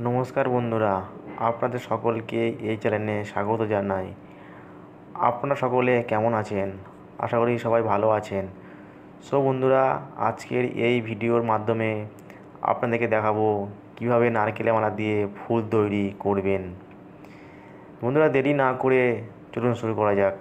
নমস্কার বন্ধুরা, আপনাদের সকলকে এই চ্যানেলে স্বাগত জানাই। আপনারা সকলে কেমন আছেন? আশা করি সবাই ভালো আছেন। সো বন্ধুরা, আজকের এই ভিডিওর মাধ্যমে আপনাদেরকে দেখাবো কিভাবে নারকেলের মালা দিয়ে ফুল তৈরি করবেন। বন্ধুরা, দেরি না করে চলুন শুরু করা যাক।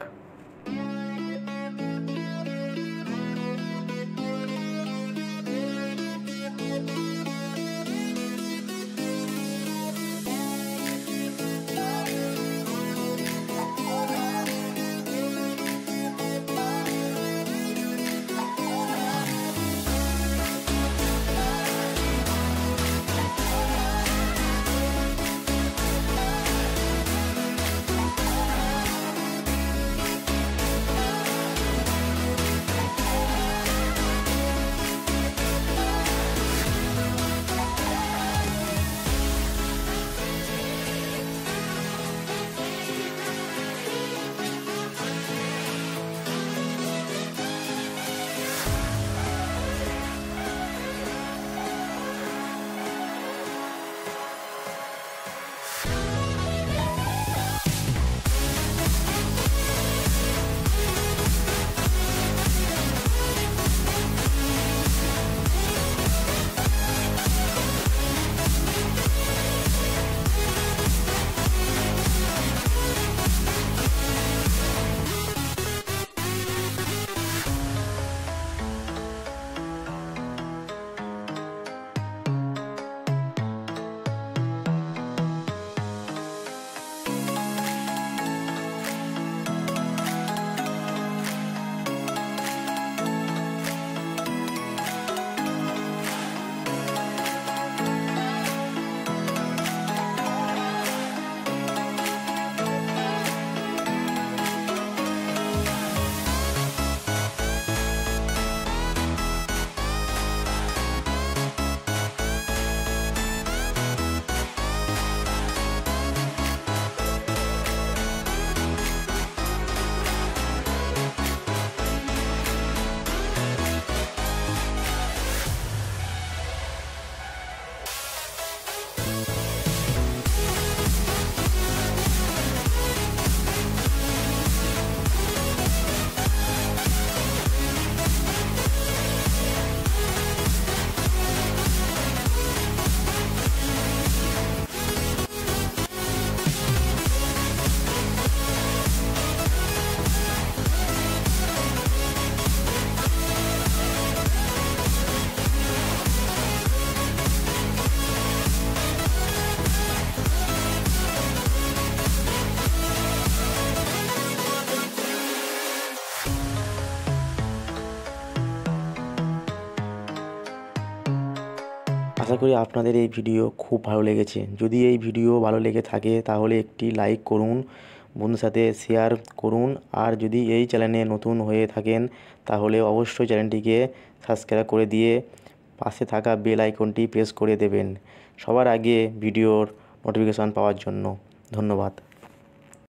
আশা করি আপনাদের এই ভিডিও খুব ভালো লেগেছে। যদি এই ভিডিও ভালো লেগে থাকে তাহলে একটি লাইক করুন, বন্ধুর সাথে শেয়ার করুন। আর যদি এই চ্যানেলে নতুন হয়ে থাকেন তাহলে অবশ্যই চ্যানেলটিকে সাবস্ক্রাইব করে দিয়ে পাশে থাকা বেল আইকনটি প্রেস করে দেবেন সবার আগে ভিডিওর নোটিফিকেশন পাওয়ার জন্য। ধন্যবাদ।